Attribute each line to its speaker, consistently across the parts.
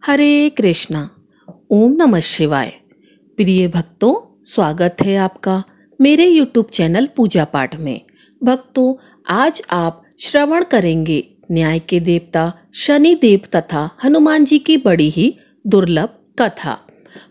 Speaker 1: हरे कृष्णा। ओम नमः शिवाय। प्रिय भक्तों, स्वागत है आपका मेरे YouTube चैनल पूजा पाठ में। भक्तों, आज आप श्रवण करेंगे न्याय के देवता शनि देव तथा हनुमान जी की बड़ी ही दुर्लभ कथा।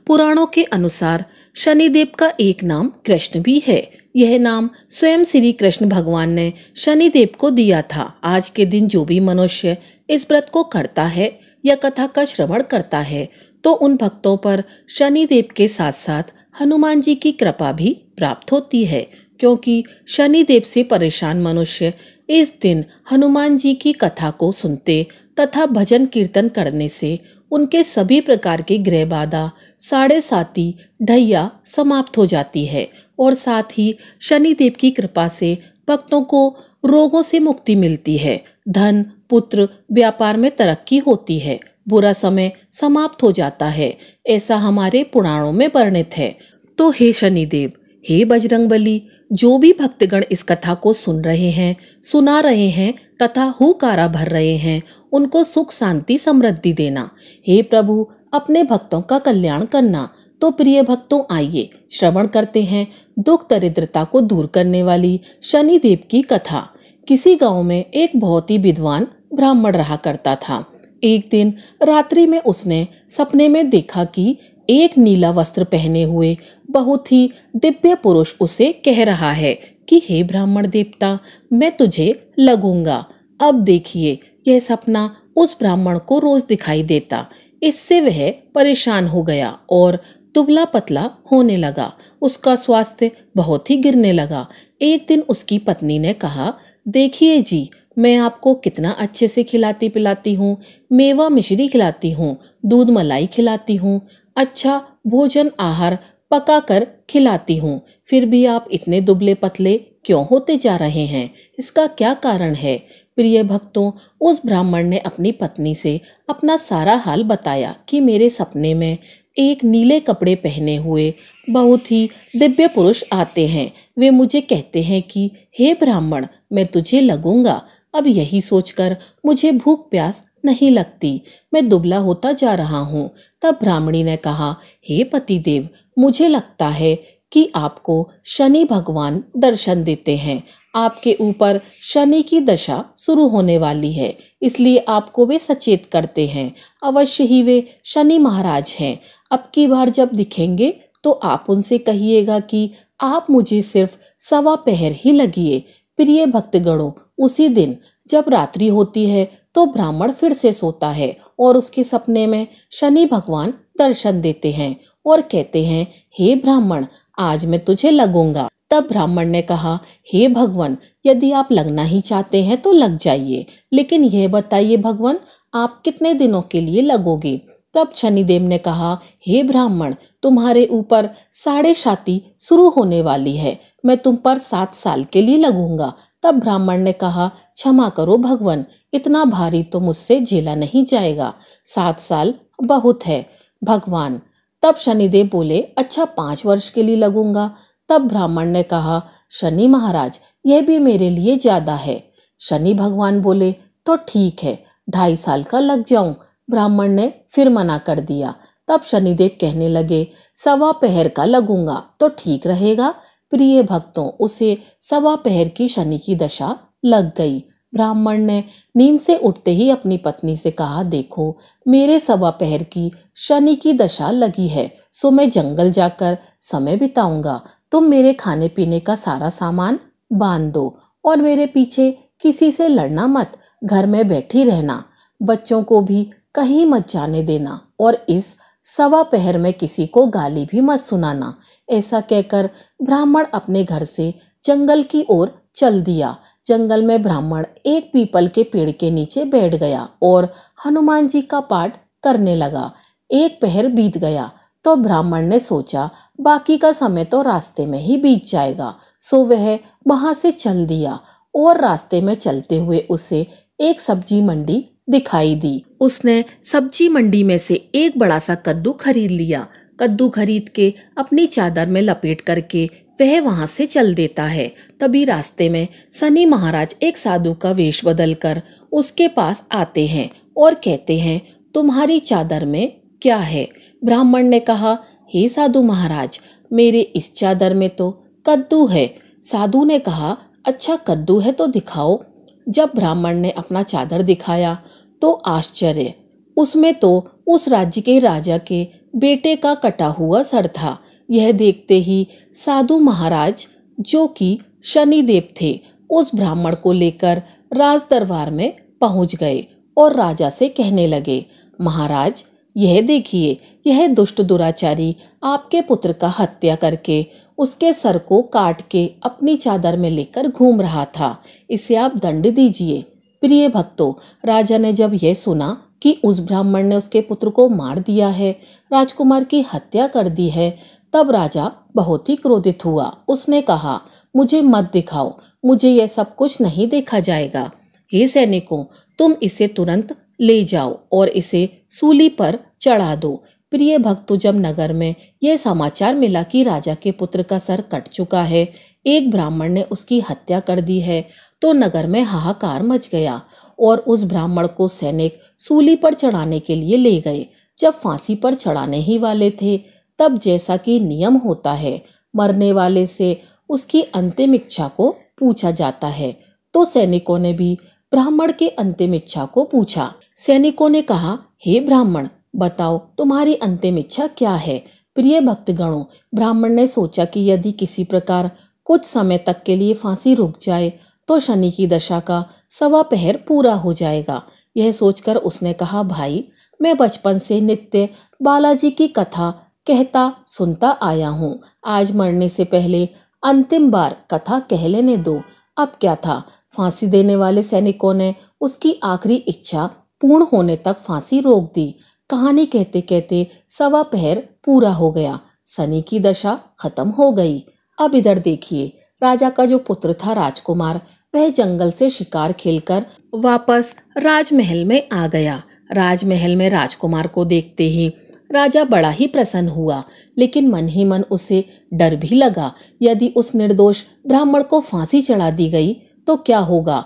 Speaker 1: पुराणों के अनुसार शनि देव का एक नाम कृष्ण भी है। यह नाम स्वयं श्री कृष्ण भगवान ने शनि देव को दिया था। आज के दिन जो भी मनुष्य इस व्रत को करता है या कथा का श्रवण करता है तो उन भक्तों पर शनि देव के साथ साथ हनुमान जी की कृपा भी प्राप्त होती है, क्योंकि शनि देव से परेशान मनुष्य इस दिन हनुमान जी की कथा को सुनते तथा भजन कीर्तन करने से उनके सभी प्रकार की ग्रह बाधा साढ़े साती ढैया समाप्त हो जाती है और साथ ही शनि देव की कृपा से भक्तों को रोगों से मुक्ति मिलती है, धन पुत्र व्यापार में तरक्की होती है, बुरा समय समाप्त हो जाता है। ऐसा हमारे पुराणों में वर्णित है। तो हे शनिदेव, हे बजरंगबली, जो भी भक्तगण इस कथा को सुन रहे हैं, सुना रहे हैं तथा हुकारा भर रहे हैं, उनको सुख शांति समृद्धि देना। हे प्रभु, अपने भक्तों का कल्याण करना। तो प्रिय भक्तों, आइए श्रवण करते हैं दुख दरिद्रता को दूर करने वाली शनि देव की कथा। किसी गांव में एक बहुत ही विद्वान ब्राह्मण रहा करता था। एक दिन रात्रि में उसने सपने में देखा कि एक नीला वस्त्र पहने हुए बहुत ही दिव्य पुरुष उसे कह रहा है कि हे ब्राह्मण देवता, मैं तुझे लगूंगा। अब देखिए, यह सपना उस ब्राह्मण को रोज दिखाई देता। इससे वह परेशान हो गया और दुबला पतला होने लगा। उसका स्वास्थ्य बहुत ही गिरने लगा। एक दिन उसकी पत्नी ने कहा, देखिए जी, मैं आपको कितना अच्छे से खिलाती पिलाती हूँ, मेवा मिश्री खिलाती हूँ, दूध मलाई खिलाती हूँ, अच्छा भोजन आहार पका कर खिलाती हूँ, फिर भी आप इतने दुबले पतले क्यों होते जा रहे हैं? इसका क्या कारण है? प्रिय भक्तों, उस ब्राह्मण ने अपनी पत्नी से अपना सारा हाल बताया कि मेरे सपने में एक नीले कपड़े पहने हुए बहुत ही दिव्य पुरुष आते हैं। वे मुझे कहते हैं कि हे ब्राह्मण, मैं तुझे लगूंगा। अब यही सोचकर मुझे भूख प्यास नहीं लगती, मैं दुबला होता जा रहा हूँ। तब ब्राह्मणी ने कहा, हे पतिदेव, मुझे लगता है कि आपको शनि भगवान दर्शन देते हैं। आपके ऊपर शनि की दशा शुरू होने वाली है, इसलिए आपको वे सचेत करते हैं। अवश्य ही वे शनि महाराज हैं। अब की बार जब दिखेंगे तो आप उनसे कहिएगा कि आप मुझे सिर्फ सवा पहर ही लगिए। प्रिय भक्तगणों, उसी दिन जब रात्रि होती है तो ब्राह्मण फिर से सोता है और उसके सपने में शनि भगवान दर्शन देते हैं और कहते हैं, हे ब्राह्मण, आज मैं तुझे लगूंगा। तब ब्राह्मण ने कहा, हे भगवान, यदि आप लगना ही चाहते हैं तो लग जाइए, लेकिन यह बताइए भगवान, आप कितने दिनों के लिए लगोगे? तब शनिदेव ने कहा, हे ब्राह्मण, तुम्हारे ऊपर साढ़े साती शुरू होने वाली है, मैं तुम पर 7 साल के लिए लगूंगा। तब ब्राह्मण ने कहा, क्षमा करो भगवान, इतना भारी तो मुझसे झेला नहीं जाएगा, 7 साल बहुत है भगवान। तब शनिदेव बोले, अच्छा 5 वर्ष के लिए लगूंगा। तब ब्राह्मण ने कहा, शनि महाराज, यह भी मेरे लिए ज्यादा है। शनि भगवान बोले, तो ठीक है, 2.5 साल का लग जाऊं। ब्राह्मण ने फिर मना कर दिया। तब शनिदेव कहने लगे, सवा पहर का लगूंगा तो ठीक रहेगा। प्रिय भक्तों, उसे सवा पहर की शनि की दशा लग गई। ब्राह्मण ने नींद से उठते ही अपनी पत्नी से कहा, देखो, मेरे सवा पहर की शनि की दशा लगी है, सो मैं जंगल जाकर समय बिताऊंगा। तुम मेरे खाने पीने का सारा सामान बांध दो और मेरे पीछे किसी से लड़ना मत, घर में बैठी रहना, बच्चों को भी कहीं मत जाने देना और इस सवा पहर में किसी को गाली भी मत सुनाना। ऐसा कहकर ब्राह्मण अपने घर से जंगल की ओर चल दिया। जंगल में ब्राह्मण एक पीपल के पेड़ के नीचे बैठ गया और हनुमान जी का पाठ करने लगा। 1 पहर बीत गया तो ब्राह्मण ने सोचा, बाकी का समय तो रास्ते में ही बीत जाएगा, सो वह वहां से चल दिया और रास्ते में चलते हुए उसे एक सब्जी मंडी दिखाई दी। उसने सब्जी मंडी में से एक बड़ा सा कद्दू खरीद लिया। कद्दू खरीद के अपनी चादर में लपेट करके वह वहां से चल देता है। तभी रास्ते में शनि महाराज एक साधु का वेश बदलकर उसके पास आते हैं और कहते हैं, तुम्हारी चादर में क्या है? ब्राह्मण ने कहा, हे साधु महाराज, मेरे इस चादर में तो कद्दू है। साधु ने कहा, अच्छा कद्दू है तो दिखाओ। जब ब्राह्मण ने अपना चादर दिखाया तो आश्चर्य, उसमें तो उस राज्य के राजा के बेटे का कटा हुआ सर था। यह देखते ही साधु महाराज, जो कि शनिदेव थे, उस ब्राह्मण को लेकर राज दरबार में पहुंच गए और राजा से कहने लगे, महाराज, यह देखिए, यह दुष्ट दुराचारी आपके पुत्र का हत्या करके उसके सर को काट के अपनी चादर में लेकर घूम रहा था। इसे आप दंड दीजिए। प्रिय भक्तों, राजा ने जब यह सुना कि उस ब्राह्मण ने उसके पुत्र को मार दिया है, राजकुमार की हत्या कर दी है, तब राजा बहुत ही क्रोधित हुआ। उसने कहा, मुझे मत दिखाओ, मुझे यह सब कुछ नहीं देखा जाएगा। हे सैनिकों, तुम इसे तुरंत ले जाओ और इसे सूली पर चढ़ा दो। प्रिय भक्तों, जब नगर में यह समाचार मिला कि राजा के पुत्र का सर कट चुका है, एक ब्राह्मण ने उसकी हत्या कर दी है, तो नगर में हाहाकार मच गया और उस ब्राह्मण को सैनिक सूली पर चढ़ाने के लिए ले गए। जब फांसी पर चढ़ाने ही वाले थे, तब जैसा कि नियम होता है, मरने वाले से उसकी अंतिम इच्छा को पूछा जाता है, तो सैनिकों ने भी ब्राह्मण के अंतिम इच्छा को पूछा। सैनिकों ने कहा, हे ब्राह्मण, बताओ तुम्हारी अंतिम इच्छा क्या है? प्रिय भक्तगणों, ब्राह्मण ने सोचा कि यदि किसी प्रकार कुछ समय तक के लिए फांसी रुक जाए तो शनि की दशा का 1.25 पहर पूरा हो जाएगा। यह सोचकर उसने कहा, भाई, मैं बचपन से नित्य बालाजी की कथा कहता सुनता आया हूँ। आज मरने से पहले अंतिम बार कथा कह लेने दो। अब क्या था, फांसी देने वाले सैनिकों ने उसकी आखिरी इच्छा पूर्ण होने तक फांसी रोक दी। कहानी कहते कहते 1.25 पहर पूरा हो गया। शनि की दशा खत्म हो गई। अब इधर देखिए, राजा का जो पुत्र था राजकुमार, वह जंगल से शिकार खेलकर वापस राजमहल में आ गया। राजमहल में राजकुमार को देखते ही राजा बड़ा ही प्रसन्न हुआ, लेकिन मन ही मन उसे डर भी लगा। यदि उस निर्दोष ब्राह्मण को फांसी चढ़ा दी गई तो क्या होगा,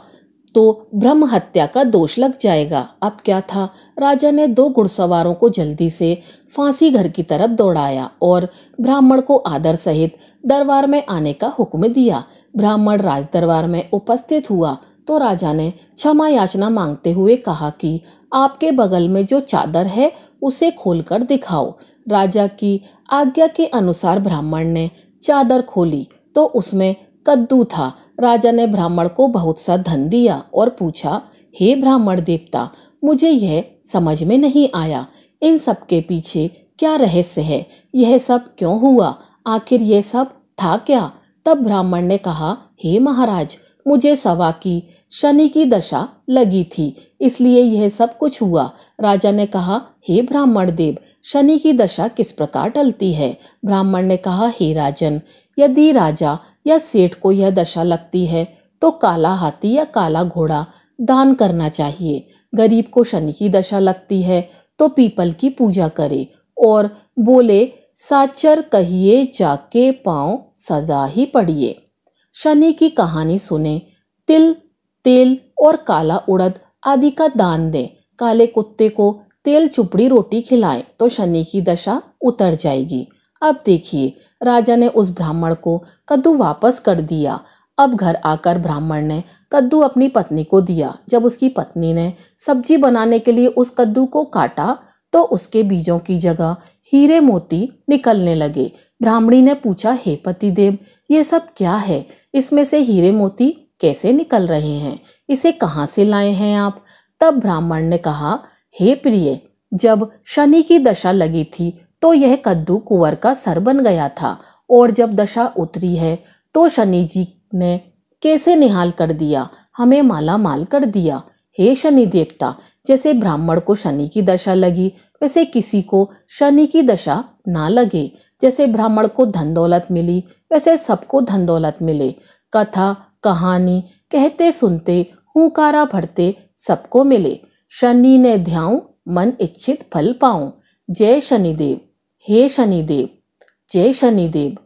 Speaker 1: तो ब्रह्म हत्या का दोष लग जाएगा। अब क्या था, राजा ने 2 घुड़सवारों को जल्दी से फांसी घर की तरफ दौड़ाया और ब्राह्मण को आदर सहित दरबार में आने का हुक्म दिया। ब्राह्मण राज दरबार में उपस्थित हुआ तो राजा ने क्षमा याचना मांगते हुए कहा कि आपके बगल में जो चादर है उसे खोलकर दिखाओ। राजा की आज्ञा के अनुसार ब्राह्मण ने चादर खोली तो उसमें कद्दू था। राजा ने ब्राह्मण को बहुत सा धन दिया और पूछा, हे ब्राह्मण देवता, मुझे यह समझ में नहीं आया, इन सब के पीछे क्या रहस्य है? यह सब क्यों हुआ? आखिर यह सब था क्या? तब ब्राह्मण ने कहा, हे महाराज, मुझे सवा की शनि की दशा लगी थी, इसलिए यह सब कुछ हुआ। राजा ने कहा, हे ब्राह्मण देव, शनि की दशा किस प्रकार टलती है? ब्राह्मण ने कहा, हे राजन, यदि राजा या सेठ को यह दशा लगती है तो काला हाथी या काला घोड़ा दान करना चाहिए। गरीब को शनि की दशा लगती है तो पीपल की पूजा करे और बोले, साचर कहिए जाके पांव सदा ही पड़िए। शनि की कहानी सुने, तिल, तेल और काला उड़द आदि का दान दें। काले कुत्ते को तेल चुपड़ी रोटी खिलाएं तो शनि की दशा उतर जाएगी। अब देखिए, राजा ने उस ब्राह्मण को कद्दू वापस कर दिया। अब घर आकर ब्राह्मण ने कद्दू अपनी पत्नी को दिया। जब उसकी पत्नी ने सब्जी बनाने के लिए उस कद्दू को काटा तो उसके बीजों की जगह हीरे मोती निकलने लगे। ब्राह्मणी ने पूछा, हे पतिदेव, ये सब क्या है? इसमें से हीरे मोती कैसे निकल रहे हैं? इसे कहाँ से लाए हैं आप? तब ब्राह्मण ने कहा, हे प्रिय, जब शनि की दशा लगी थी तो यह कद्दू कुंवर का सर बन गया था और जब दशा उतरी है तो शनि जी ने कैसे निहाल कर दिया, हमें माला माल कर दिया। हे शनि देवता, जैसे ब्राह्मण को शनि की दशा लगी वैसे किसी को शनि की दशा ना लगे। जैसे ब्राह्मण को धन दौलत मिली वैसे सबको धन दौलत मिले। कथा कहानी कहते सुनते हुंकारा भरते सबको मिले। शनि ने ध्याऊं मन इच्छित फल पाऊं। जय शनिदेव। हे शनिदेव, जय शनिदेव।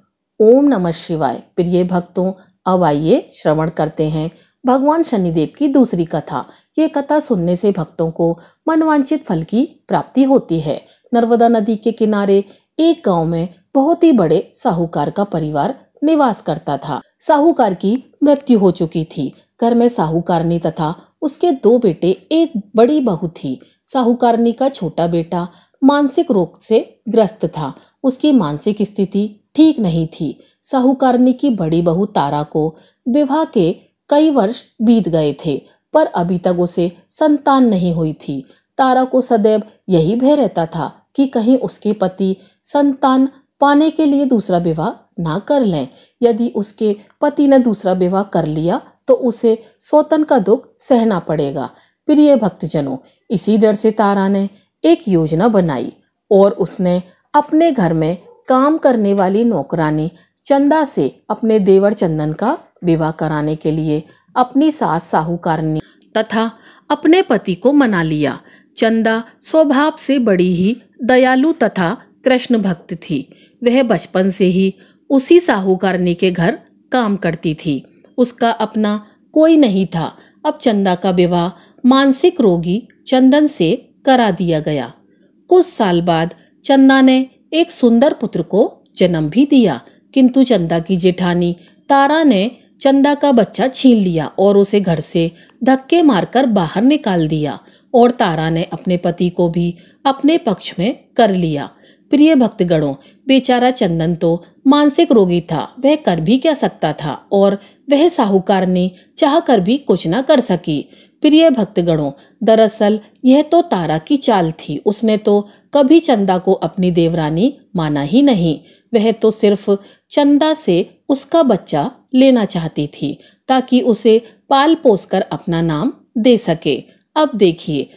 Speaker 1: ओम नमः शिवाय। प्रिय भक्तों, अब आइए श्रवण करते हैं भगवान शनिदेव की दूसरी कथा। ये कथा सुनने से भक्तों को मनवांछित फल की प्राप्ति होती है। नर्मदा नदी के किनारे एक गांव में बहुत ही बड़े साहूकार का परिवार निवास करता था। साहूकार की मृत्यु हो चुकी थी। घर में साहूकारनी तथा उसके 2 बेटे, एक बड़ी बहू थी। साहूकारनी का छोटा बेटा मानसिक रोग से ग्रस्त था। उसकी मानसिक स्थिति ठीक नहीं थी। साहूकारनी की बड़ी बहू तारा को विवाह के कई वर्ष बीत गए थे, पर अभी तक उसे संतान नहीं हुई थी। तारा को सदैव यही भय रहता था कि कहीं उसके पति संतान पाने के लिए दूसरा विवाह ना कर लें। यदि उसके पति ने दूसरा विवाह कर लिया तो उसे सौतन का दुख सहना पड़ेगा। प्रिय भक्तजनों, इसी डर से तारा ने एक योजना बनाई और उसने अपने घर में काम करने वाली नौकरानी चंदा से अपने देवर चंदन का विवाह कराने के लिए अपनी सास साहूकारनी तथा अपने पति को मना लिया। चंदा स्वभाव से बड़ी ही दयालु तथा कृष्ण भक्त थी। वह बचपन से ही उसी साहूकारनी के घर काम करती थी। उसका अपना कोई नहीं था। अब चंदा का विवाह मानसिक रोगी चंदन से करा दिया गया। कुछ साल बाद चंदा ने एक सुंदर पुत्र को जन्म भी दिया, किंतु चंदा की जेठानी तारा ने चंदा का बच्चा छीन लिया और उसे घर से धक्के मारकर बाहर निकाल दिया और तारा ने अपने पति को भी अपने पक्ष में कर लिया। प्रिय भक्तगणों, बेचारा चंदन तो मानसिक रोगी था, वह कर भी क्या सकता था और वह साहूकारनी चाह कर भी कुछ न कर सकी। प्रिय भक्तगणों, दरअसल यह तो तारा की चाल थी। उसने तो कभी चंदा को अपनी देवरानी माना ही नहीं। वह तो सिर्फ चंदा से उसका बच्चा लेना चाहती थी ताकि उसे पाल पोस कर अपना नाम दे सके। अब देखिए,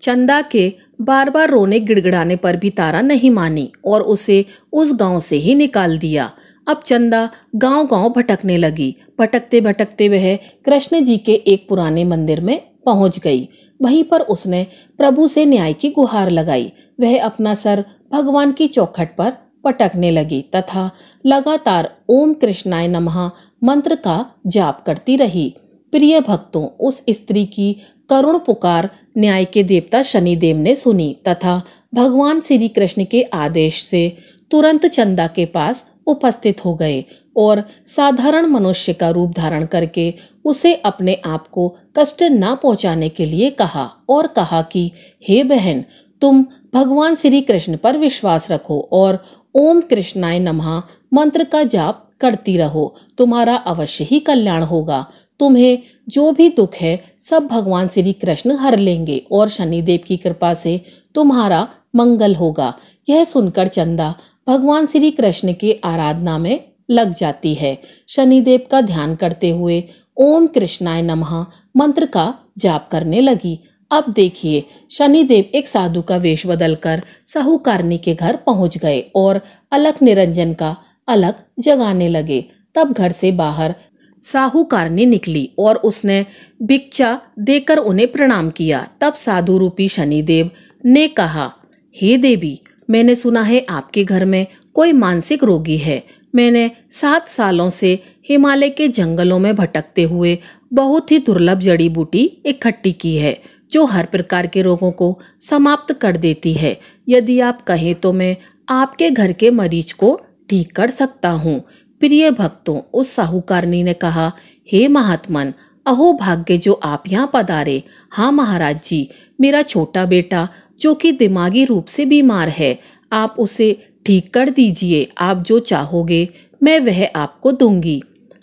Speaker 1: चंदा के बार बार रोने गिड़गिड़ाने पर भी तारा नहीं मानी और उसे उस गांव से ही निकाल दिया। अब चंदा गांव-गांव भटकने लगी। भटकते भटकते वह कृष्ण जी के एक पुराने मंदिर में पहुंच गई। वहीं पर उसने प्रभु से न्याय की गुहार लगाई। वह अपना सर भगवान की चौखट पर पटकने लगी तथा लगातार ओम कृष्णाय नमः मंत्र का जाप करती रही। प्रिय भक्तों, उस स्त्री की करुण पुकार न्याय के देवता शनिदेव ने सुनी तथा भगवान श्री कृष्ण के आदेश से तुरंत चंदा के पास उपस्थित हो गए और साधारण मनुष्य का रूप धारण करके उसे अपने आप को कष्ट न पहुंचाने के लिए कहा और कहा कि हे बहन, तुम भगवान श्री कृष्ण पर विश्वास रखो और ओम कृष्णाय नमः मंत्र का जाप करती रहो। तुम्हारा अवश्य ही कल्याण होगा। तुम्हें जो भी दुख है सब भगवान श्री कृष्ण हर लेंगे और शनिदेव की कृपा से तुम्हारा मंगल होगा। यह सुनकर चंदा भगवान श्री कृष्ण की आराधना में लग जाती है। शनिदेव का ध्यान करते हुए ओम कृष्णाय नमः मंत्र का जाप करने लगी। अब देखिए, शनिदेव एक साधु का वेश बदलकर साहूकारनी के घर पहुंच गए और अलख निरंजन का अलख जगाने लगे। तब घर से बाहर साहूकारनी निकली और उसने भिक्षा देकर उन्हें प्रणाम किया। तब साधु रूपी शनिदेव ने कहा, हे देवी, मैंने सुना है आपके घर में कोई मानसिक रोगी है। मैंने 7 सालों से हिमालय के जंगलों में भटकते हुए बहुत ही दुर्लभ जड़ी बूटी इकट्ठी की है जो हर प्रकार के रोगों को समाप्त कर देती है। यदि आप कहें तो मैं आपके घर के मरीज को ठीक कर सकता हूँ। प्रिय भक्तों, उस साहूकारनी ने कहा, हे महात्मन, अहो भाग्य जो आप यहाँ पधारे। हाँ महाराज जी, मेरा छोटा बेटा जो कि दिमागी रूप से बीमार है, आप उसे ठीक कर दीजिए। आप जो चाहोगे मैं वह आपको दूंगी।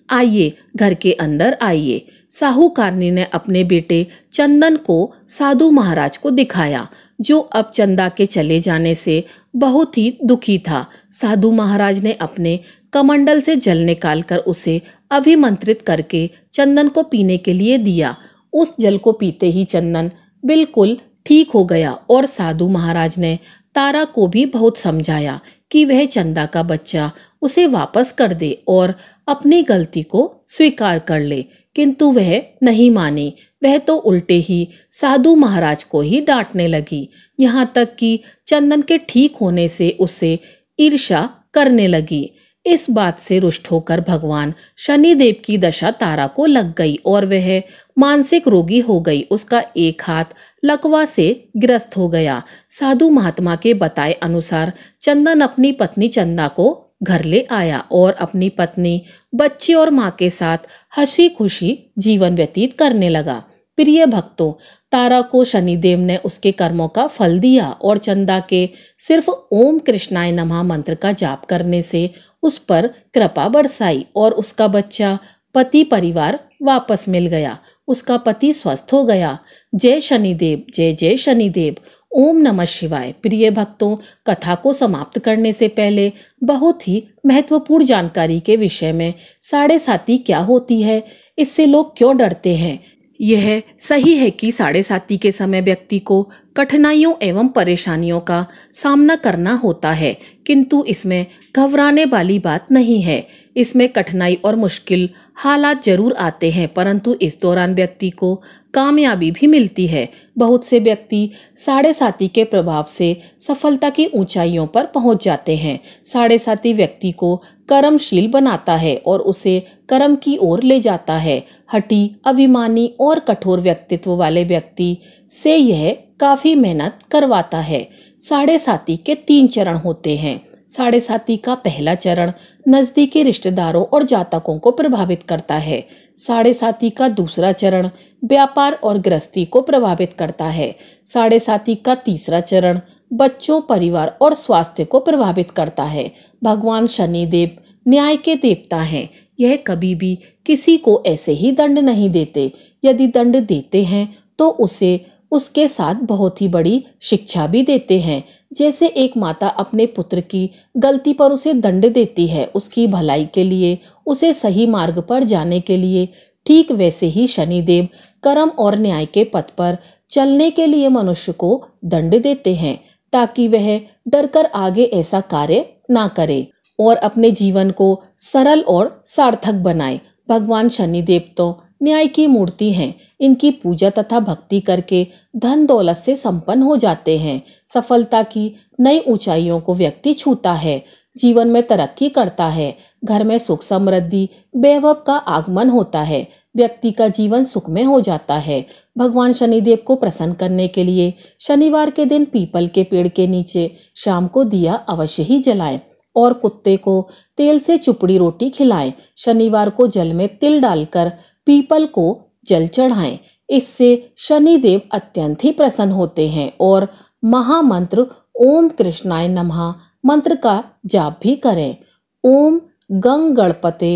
Speaker 1: आइए, घर के अंदर आइए। साहूकारनी ने अपने बेटे चंदन को साधु महाराज को दिखाया, जो अब चंदा के चले जाने से बहुत ही दुखी था। साधु महाराज ने अपने कमंडल से जल निकालकर उसे अभिमंत्रित करके चंदन को पीने के लिए दिया। उस जल को पीते ही चंदन बिल्कुल ठीक हो गया और साधु महाराज ने तारा को भी बहुत समझाया कि वह चंदा का बच्चा उसे वापस कर दे और अपनी गलती को स्वीकार कर ले, किंतु वह नहीं मानी। वह तो उल्टे ही साधु महाराज को ही डांटने लगी, यहाँ तक कि चंदन के ठीक होने से उससे ईर्ष्या करने लगी। इस बात से रुष्ट होकर भगवान शनिदेव की दशा तारा को लग गई और वह मानसिक रोगी हो गई। उसका एक हाथ लकवा से ग्रस्त हो गया। साधु महात्मा के बताए अनुसार चंदन अपनी पत्नी चंदा को घर ले आया और अपनी पत्नी, बच्चे और माँ के साथ हंसी खुशी जीवन व्यतीत करने लगा। प्रिय भक्तों, तारा को शनिदेव ने उसके कर्मों का फल दिया और चंदा के सिर्फ ओम कृष्णाय नमः मंत्र का जाप करने से उस पर कृपा बरसाई और उसका बच्चा, पति, परिवार वापस मिल गया। उसका पति स्वस्थ हो गया। जय शनिदेव, जय जय शनिदेव। ओम नमः शिवाय। प्रिय भक्तों, कथा को समाप्त करने से पहले बहुत ही महत्वपूर्ण जानकारी के विषय में, साढ़े साती क्या होती है, इससे लोग क्यों डरते हैं। यह सही है कि साढ़े साती के समय व्यक्ति को कठिनाइयों एवं परेशानियों का सामना करना होता है, किंतु इसमें घबराने वाली बात नहीं है। इसमें कठिनाई और मुश्किल हालात जरूर आते हैं, परंतु इस दौरान व्यक्ति को कामयाबी भी मिलती है। बहुत से व्यक्ति साढ़े साती के प्रभाव से सफलता की ऊंचाइयों पर पहुंच जाते हैं। साढ़े साती व्यक्ति को कर्मशील बनाता है और उसे कर्म की ओर ले जाता है। हठी, अभिमानी और कठोर व्यक्तित्व वाले व्यक्ति से यह काफी मेहनत करवाता है। साढ़े साती के 3 चरण होते हैं। साढ़े साती का पहला चरण नजदीकी रिश्तेदारों और जातकों को प्रभावित करता है। साढ़े साती का दूसरा चरण व्यापार और गृहस्थी को प्रभावित करता है। साढ़े साती का तीसरा चरण बच्चों, परिवार और स्वास्थ्य को प्रभावित करता है। भगवान शनिदेव न्याय के देवता हैं। यह कभी भी किसी को ऐसे ही दंड नहीं देते। यदि दंड देते हैं तो उसे उसके साथ बहुत ही बड़ी शिक्षा भी देते हैं। जैसे एक माता अपने पुत्र की गलती पर उसे दंड देती है, उसकी भलाई के लिए, उसे सही मार्ग पर जाने के लिए, ठीक वैसे ही शनिदेव कर्म और न्याय के पथ पर चलने के लिए मनुष्य को दंड देते हैं, ताकि वह डरकर आगे ऐसा कार्य ना करे और अपने जीवन को सरल और सार्थक बनाए। भगवान शनिदेव तो न्याय की मूर्ति हैं। इनकी पूजा तथा भक्ति करके धन दौलत से संपन्न हो जाते हैं। सफलता की नई ऊंचाइयों को व्यक्ति छूता है, जीवन में तरक्की करता है, घर में सुख समृद्धि वैभव का आगमन होता है, व्यक्ति का जीवन सुखमय हो जाता है। भगवान शनिदेव को प्रसन्न करने के लिए शनिवार के दिन पीपल के पेड़ के नीचे शाम को दिया अवश्य ही जलाएं और कुत्ते को तेल से चुपड़ी रोटी खिलाएं। शनिवार को जल में तिल डालकर पीपल को जल चढ़ाएं। इससे शनिदेव अत्यंत ही प्रसन्न होते हैं और महामंत्र ओम कृष्णाय नमः मंत्र का जाप भी करें। ओम गंग गणपते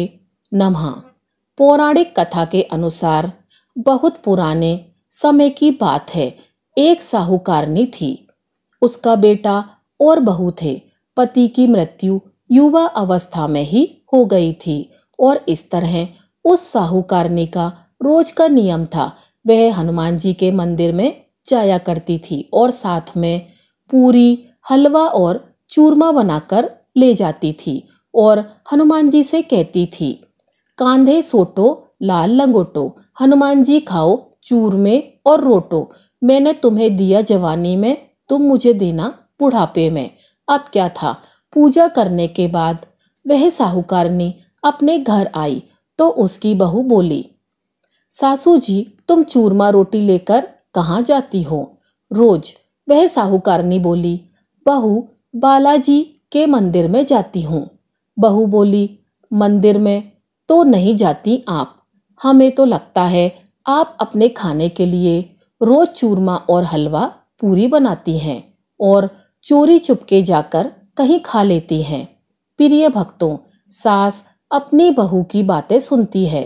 Speaker 1: नमः। पौराणिक कथा के अनुसार बहुत पुराने समय की बात है। एक साहूकारनी थी। उसका बेटा और बहू थे। पति की मृत्यु युवा अवस्था में ही हो गई थी और इस तरह उस साहूकारनी का रोज का नियम था। वह हनुमान जी के मंदिर में जाया करती थी और साथ में पूरी, हलवा और चूरमा बनाकर ले जाती थी और हनुमान जी से कहती थी, कांधे सोटो लाल लंगोटो, हनुमान जी खाओ चूरमे और रोटो। मैंने तुम्हें दिया जवानी में, तुम मुझे देना बुढ़ापे में। अब क्या था, पूजा करने के बाद वह साहूकारनी अपने घर आई तो उसकी बहू बोली, सासू जी तुम चूरमा रोटी लेकर कहाँ जाती हो रोज? वह साहूकारनी बोली, बहू बालाजी के मंदिर में जाती हूँ। बहू बोली, मंदिर में तो नहीं जाती आप, हमें तो लगता है आप अपने खाने के लिए रोज चूरमा और हलवा पूरी बनाती हैं और चोरी चुपके जाकर कहीं खा लेती हैं। प्रिय भक्तों, सास अपनी बहू की बातें सुनती है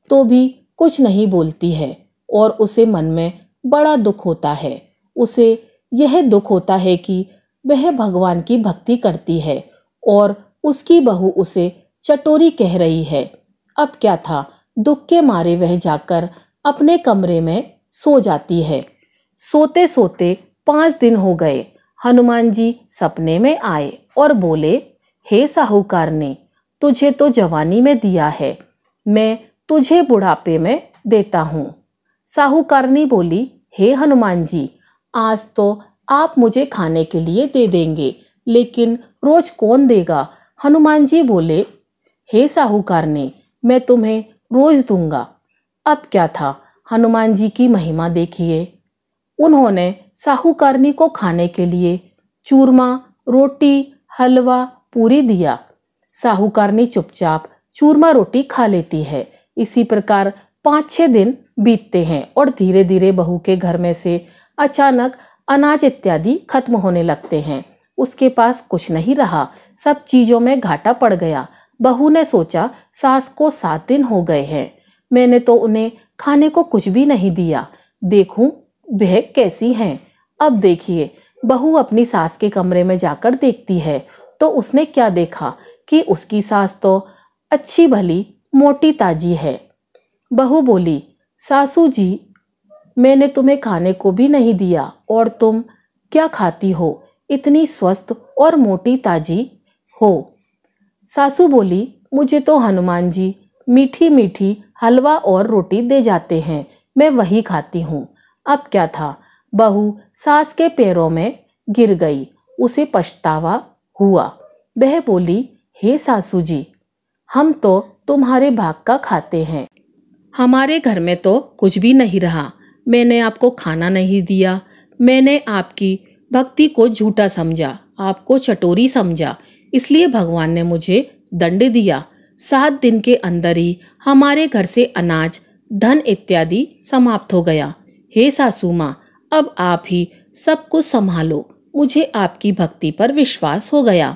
Speaker 1: तो भी कुछ नहीं बोलती है और उसे मन में बड़ा दुख होता है। उसे यह दुख होता है कि वह भगवान की भक्ति करती है और उसकी बहू उसे चटोरी कह रही है। अब क्या था, दुख के मारे वह जाकर अपने कमरे में सो जाती है। सोते सोते 5 दिन हो गए। हनुमान जी सपने में आए और बोले, हे साहूकारनी, तुझे तो जवानी में दिया है, मैं तुझे बुढ़ापे में देता हूँ। साहूकारनी बोली, हे हनुमान जी, आज तो आप मुझे खाने के लिए दे देंगे, लेकिन रोज कौन देगा? हनुमान जी बोले, हे साहूकारनी, मैं तुम्हें रोज दूंगा। अब क्या था, हनुमान जी की महिमा देखिए। उन्होंने साहूकारनी को खाने के लिए चूरमा, रोटी, हलवा, पूरी दिया। साहूकारनी चुपचाप चूरमा रोटी खा लेती है। इसी प्रकार 5-6 दिन बीतते हैं और धीरे धीरे बहू के घर में से अचानक अनाज इत्यादि खत्म होने लगते हैं। उसके पास कुछ नहीं रहा, सब चीजों में घाटा पड़ गया। बहू ने सोचा, सास को 7 दिन हो गए हैं, मैंने तो उन्हें खाने को कुछ भी नहीं दिया, देखूं वह कैसी हैं। अब देखिए, बहू अपनी सास के कमरे में जाकर देखती है तो उसने क्या देखा कि उसकी सास तो अच्छी भली मोटी ताजी है। बहू बोली, सासू जी, मैंने तुम्हें खाने को भी नहीं दिया और तुम क्या खाती हो, इतनी स्वस्थ और मोटी ताजी हो। सासू बोली, मुझे तो हनुमान जी मीठी मीठी हलवा और रोटी दे जाते हैं, मैं वही खाती हूँ। अब क्या था, बहू सास के पैरों में गिर गई। उसे पछतावा हुआ। वह बोली, हे सासू जी, हम तो तुम्हारे भाग का खाते हैं, हमारे घर में तो कुछ भी नहीं रहा। मैंने आपको खाना नहीं दिया, मैंने आपकी भक्ति को झूठा समझा, आपको चटोरी समझा, इसलिए भगवान ने मुझे दंड दिया। 7 दिन के अंदर ही हमारे घर से अनाज, धन इत्यादि समाप्त हो गया। हे सासू माँ, अब आप ही सब कुछ संभालो, मुझे आपकी भक्ति पर विश्वास हो गया।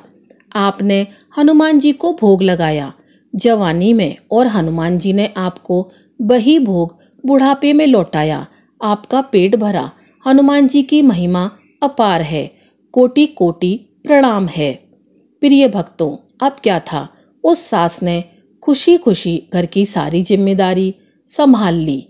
Speaker 1: आपने हनुमान जी को भोग लगाया जवानी में और हनुमान जी ने आपको वही भोग बुढ़ापे में लौटाया। आपका पेट भरा। हनुमान जी की महिमा अपार है, कोटि कोटि प्रणाम है। प्रिय भक्तों, अब क्या था, उस सास ने खुशी खुशी घर की सारी जिम्मेदारी संभाल ली।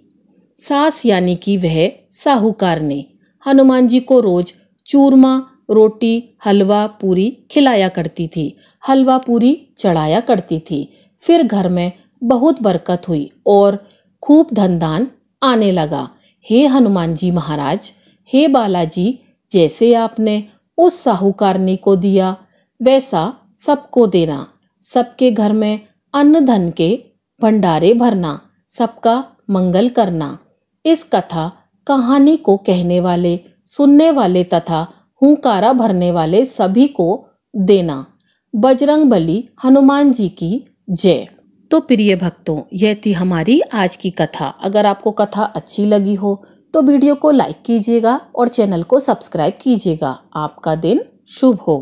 Speaker 1: सास यानी कि वह साहूकारनी हनुमान जी को रोज चूरमा, रोटी, हलवा, पूरी खिलाया करती थी, हलवा पूरी चढ़ाया करती थी। फिर घर में बहुत बरकत हुई और खूब धन दान आने लगा। हे हनुमान जी महाराज, हे बालाजी, जैसे आपने उस साहूकारनी को दिया वैसा सबको देना, सबके घर में अन्न धन के भंडारे भरना, सबका मंगल करना। इस कथा कहानी को कहने वाले, सुनने वाले तथा हुंकारा भरने वाले सभी को देना। बजरंगबली हनुमान जी की जय। तो प्रिय भक्तों, यह थी हमारी आज की कथा। अगर आपको कथा अच्छी लगी हो तो वीडियो को लाइक कीजिएगा और चैनल को सब्सक्राइब कीजिएगा। आपका दिन शुभ हो।